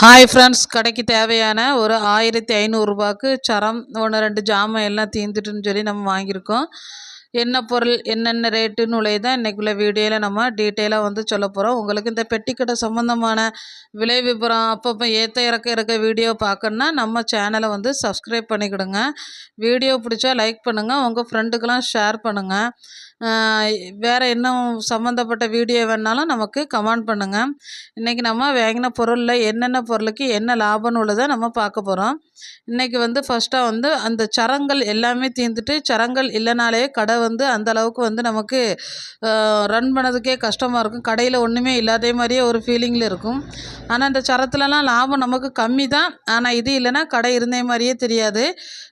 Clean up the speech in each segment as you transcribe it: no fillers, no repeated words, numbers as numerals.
Hi friends, கடைக்கு தேவையான ஒரு 1500 ரூபாய்க்கு சரம் 1 2 ஜாமான் எல்லாம் தீர்ந்துட்டுன்னு சொல்லி நம்ம வாங்கியிருக்கோம். என்ன பொருள் என்னென்ன ரேட்டுன்னு உள்ளே தான் இன்றைக்குள்ள வீடியோவில் நம்ம டீட்டெயிலாக வந்து சொல்ல போகிறோம். உங்களுக்கு இந்த பெட்டிக்கடை சம்மந்தமான விலை விவரம் அப்பப்போ ஏற்ற இறக்க வீடியோ பார்க்கணுன்னா நம்ம சேனலை வந்து சப்ஸ்கிரைப் பண்ணிக்கிடுங்க. வீடியோ பிடிச்சா லைக் பண்ணுங்கள், உங்கள் ஃப்ரெண்டுக்கெல்லாம் ஷேர் பண்ணுங்கள். வேறு இன்னும் சம்மந்தப்பட்ட வீடியோ வேணாலும் நமக்கு கமெண்ட் பண்ணுங்கள். இன்றைக்கி நம்ம வாங்கின பொருளில் என்னென்ன பொருளுக்கு என்ன லாபம்னு உள்ளதை நம்ம பார்க்க போகிறோம். இன்றைக்கி வந்து ஃபஸ்ட்டாக வந்து அந்த சரங்கள் எல்லாமே தீர்ந்துட்டு, சரங்கள் இல்லைனாலே கடை வந்து அந்த அளவுக்கு வந்து நமக்கு ரன் பண்ணதுக்கே கஷ்டமாக இருக்கும். கடையில் ஒன்றுமே இல்லாத மாதிரியே ஒரு ஃபீலிங்கில் இருக்கும். ஆனால் இந்த சரத்துலலாம் லாபம் நமக்கு கம்மி தான். ஆனால் இது இல்லைன்னா கடை இருந்தே மாதிரியே தெரியாது.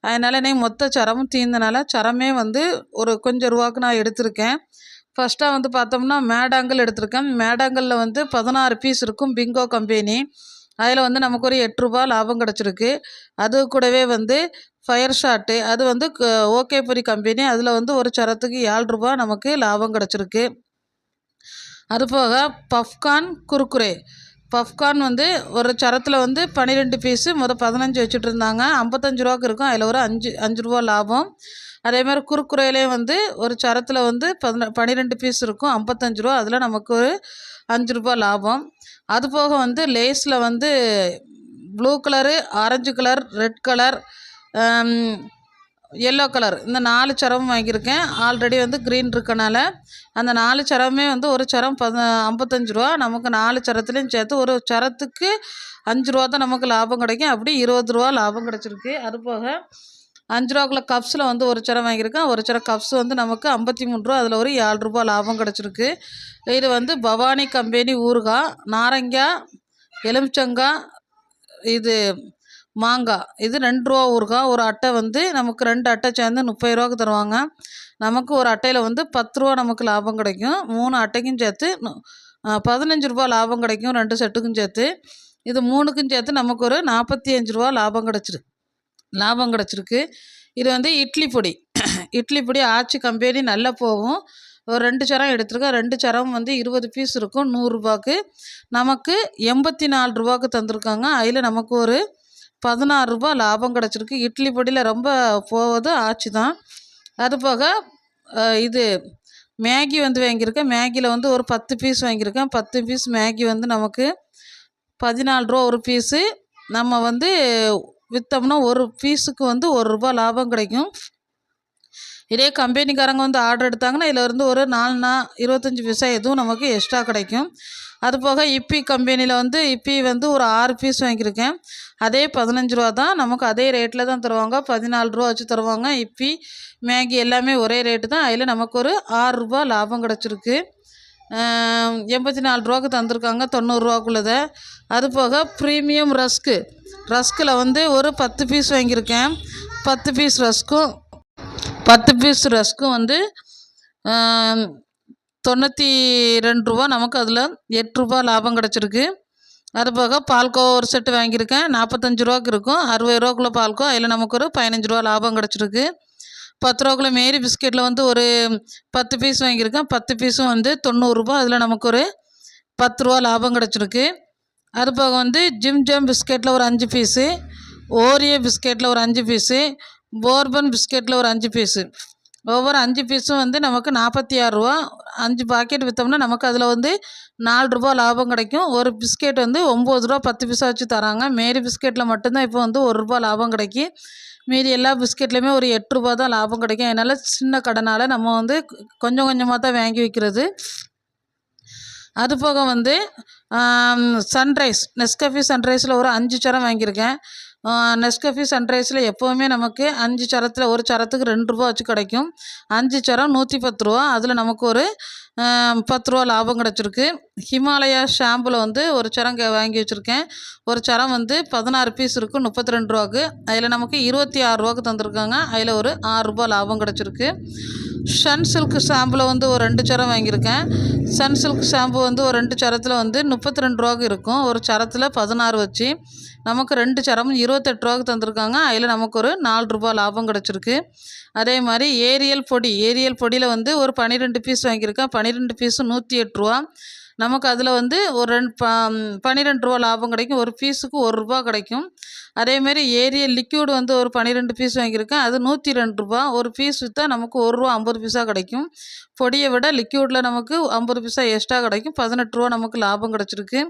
அதனால் இன்னைக்கு மொத்த சரமும் தீர்ந்தனால சரமே வந்து ஒரு கொஞ்சம் ரூபாய்க்கு நான் எடுத்திருக்கேன். ஃபஸ்ட்டாக வந்து பார்த்தோம்னா மேடாங்கல் எடுத்திருக்கேன். மேடாங்கல்லில் வந்து 16 பீஸ் இருக்கும், பிங்கோ கம்பெனி. அதில் வந்து நமக்கு ஒரு 8 ரூபா லாபம் கிடச்சிருக்கு. அது கூடவே வந்து ஃபயர் ஷாட்டு, அது வந்து ஓகேபுரி கம்பெனி. அதில் வந்து ஒரு சரத்துக்கு 7 ரூபா நமக்கு லாபம் கிடச்சிருக்கு. அதுபோக பஃப்கார்ன் குர்குரே, பஃப்கார்ன் வந்து ஒரு சரத்தில் வந்து 12 பீஸு 15 வச்சுட்டு இருந்தாங்க. 55 ரூபாய்க்கு இருக்கும். அதில் ஒரு 5 ரூபா லாபம். அதேமாதிரி குர்குரேலே வந்து ஒரு சரத்தில் வந்து 12 பீஸ் இருக்கும், 55 ரூபா. அதில் நமக்கு ஒரு 5 ரூபா லாபம். அதுபோக வந்து லேஸில் வந்து blue colour, orange colour, red colour, yellow colour, இந்த 4 சரமும் வாங்கியிருக்கேன். ஆல்ரெடி வந்து க்ரீன் இருக்கனால அந்த 4 சரமே வந்து ஒரு சரம் 55 ரூபா. நமக்கு 4 சரத்துலேயும் சேர்த்து ஒரு சரத்துக்கு 5 ரூபா தான் நமக்கு லாபம் கிடைக்கும். அப்படி 20 ரூபா லாபம் கிடச்சிருக்கு. அதுபோக 5 ரூபாக்குள்ள கப்ஸில் வந்து ஒரு சரம் வாங்கியிருக்கேன். ஒரு சரம் கப்ஸ் வந்து நமக்கு 53 ரூபா. அதில் ஒரு 7 ரூபா லாபம் கிடச்சிருக்கு. இது வந்து பவானி கம்பெனி ஊறுகாய், நாரங்காய், எலுமிச்சங்காய், இது மாங்காய், இது 2 ரூபா ஊறுகாய். ஒரு அட்டை வந்து நமக்கு 2 அட்டை சேர்ந்து 30 ரூபாய்க்கு தருவாங்க. நமக்கு ஒரு அட்டையில் வந்து 10 ரூபா நமக்கு லாபம் கிடைக்கும். 3 அட்டைக்கும் சேர்த்து 15 ரூபா லாபம் கிடைக்கும், 2 செட்டுக்கும் சேர்த்து. இது 3க்கும் சேர்த்து நமக்கு ஒரு 45 ரூபா லாபம் கிடச்சிருக்கு. இது வந்து இட்லி பொடி. இட்லி பொடி ஆச்சி கம்பெனி நல்லா போகும். ஒரு 2 சரம் எடுத்துருக்கேன். 2 சரம் வந்து 20 பீஸ் இருக்கும், 100 ரூபாய்க்கு. நமக்கு 84 ரூபாய்க்கு தந்திருக்காங்க. அதில் நமக்கு ஒரு 16 ரூபா லாபம் கிடச்சிருக்கு. இட்லி பொடியில் ரொம்ப போவது ஆச்சி தான். அதுபோக இது மேகி வந்து வாங்கியிருக்கேன். மேகியில் வந்து ஒரு 10 பீஸ் வாங்கியிருக்கேன். 10 பீஸ் மேகி வந்து நமக்கு 14 ரூபா ஒரு பீஸு. நம்ம வந்து விற்றோம்னா ஒரு பீஸுக்கு வந்து 1 ரூபா லாபம் கிடைக்கும். இதே கம்பெனிக்காரங்க வந்து ஆர்டர் எடுத்தாங்கன்னா இதில் இருந்து ஒரு 4 25 பைசா எதுவும் நமக்கு எக்ஸ்ட்ரா கிடைக்கும். அதுபோக இப்பி கம்பெனியில் வந்து இப்பி வந்து ஒரு 6 பீஸ் வாங்கியிருக்கேன். அதே 15 ரூபா தான். நமக்கு அதே ரேட்டில் தான் தருவாங்க. 14 ரூபா வச்சு தருவாங்க. இப்பி மேகி எல்லாமே ஒரே ரேட்டு தான். அதில் நமக்கு ஒரு 6 ரூபா லாபம் கிடச்சிருக்கு. 84 ரூபாய்க்கு தந்திருக்காங்க, 90 ரூபாக்குள்ளதை. அதுபோக ப்ரீமியம் ரஸ்கில் வந்து ஒரு 10 பீஸ் வாங்கியிருக்கேன். 10 பீஸ் ரஸ்க்கும் வந்து 92 ரூபா. நமக்கு அதில் 8 ரூபா லாபம் கிடச்சிருக்கு. அதுபோக பால்கோவா ஒரு செட்டு வாங்கியிருக்கேன். 45 ரூபாய்க்கு இருக்கும், 60 ரூபாக்குள்ளே பால்கோவா. அதில் நமக்கு ஒரு 15 ரூபா லாபம் கிடச்சிருக்கு. 10 ரூபாக்குள்ளே மேரி பிஸ்கெட்டில் வந்து ஒரு 10 பீஸ் வாங்கியிருக்கேன். 10 பீஸும் வந்து 90 ரூபா. அதில் நமக்கு ஒரு 10 ரூபா லாபம் கிடச்சிருக்கு. அதுபோக வந்து ஜிம் பிஸ்கெட்டில் ஒரு 5 பீஸு, ஓரியோ பிஸ்கெட்டில் ஒரு 5 பீஸு, போர்பன் பிஸ்கெட்டில் ஒரு 5 பீஸு. ஒவ்வொரு 5 பீஸும் வந்து நமக்கு 46 ரூபா. 5 பாக்கெட் விற்றோம்னா நமக்கு அதில் வந்து 4 ரூபா லாபம் கிடைக்கும். ஒரு பிஸ்கெட் வந்து 9 ரூபா 10 பீஸா வச்சு தராங்க. மேரி பிஸ்கெட்டில் மட்டும்தான் இப்போ வந்து 1 ரூபா லாபம் கிடைக்கும். மீதி எல்லா பிஸ்கெட்லேயுமே ஒரு 8 ரூபா தான் லாபம் கிடைக்கும். அதனால் சின்ன கடைனால் நம்ம வந்து கொஞ்சம் கொஞ்சமாக தான் வாங்கி வைக்கிறது. அதுபோக வந்து நெஸ்கஃபே சன்ரைஸில் ஒரு 5 சரம் வாங்கியிருக்கேன். நெஸ்கஃபே சன்ரைஸில் எப்போவுமே நமக்கு 5 சரத்தில் ஒரு சரத்துக்கு 2 ரூபா வச்சு கிடைக்கும். 5 சரம் 110 ரூபா. அதில் நமக்கு ஒரு 10 ரூபா லாபம் கிடச்சிருக்கு. ஹிமாலயா ஷாம்பில் வந்து ஒரு சரம் வாங்கி வச்சுருக்கேன். ஒரு சரம் வந்து 16 பீஸ் இருக்கும், 32 ரூபாக்கு. அதில் நமக்கு 26 ரூபாக்கு தந்திருக்காங்க. அதில் ஒரு 6 ரூபா லாபம் கிடச்சிருக்கு. சன் சில்க் ஷாம்பில் வந்து ஒரு 2 சரம் வாங்கியிருக்கேன். சன் சில்க் ஷாம்பு வந்து ஒரு 2 சரத்தில் வந்து 32 ரூபாய்க்கு இருக்கும். ஒரு சரத்தில் 16 வச்சு நமக்கு 2 சரமும் 28 ரூபாய்க்கு தந்திருக்காங்க. அதில் நமக்கு ஒரு 4 ரூபா லாபம் கிடச்சிருக்கு. அதே மாதிரி ஏரியல் பொடியில் வந்து ஒரு 12 பீஸ் வாங்கியிருக்கேன். 12 பீஸும் 108 ரூபா. நமக்கு அதில் வந்து ஒரு 12 ரூபா லாபம் கிடைக்கும். ஒரு பீஸுக்கு ரூ. 1 கிடைக்கும். அதேமாரி ஏரியல் லிக்யூடு வந்து ஒரு 12 பீஸ் வாங்கியிருக்கேன். அது ரூ. 102. ஒரு பீஸ் விற்றா நமக்கு ரூ. 1.50 கிடைக்கும். பொடியை விட லிக்யூடில் நமக்கு 50 பைசா எக்ஸ்ட்ரா கிடைக்கும். 18 ரூபா நமக்கு லாபம் கிடச்சிருக்கு.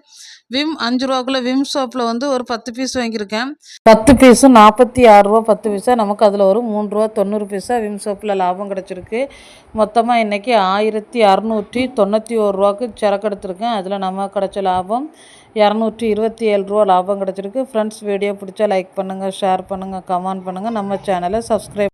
விம் 5 ரூபாக்குள்ளே விம் சோப்பில் வந்து ஒரு 10 பீஸ் வாங்கியிருக்கேன். 10 பீஸும் 46 ரூபா 10 பைசா. நமக்கு அதில் ஒரு 3 ரூபா 90 பைசா விம் சோப்பில் லாபம் கிடச்சிருக்கு. மொத்தமாக இன்றைக்கி 1691 ரூபாக்கு சரக்கு எடுத்திருக்கேன். அதில் நமக்கு கிடச்ச லாபம் 227 ரூபா லாபம் கிடச்சிருக்கு. ஃப்ரெண்ட்ஸ், வீடியோ பிடிச்சா லைக் பண்ணுங்கள், ஷேர் பண்ணுங்கள், கமெண்ட் பண்ணுங்கள். நம்ம சேனலை சப்ஸ்கிரைப்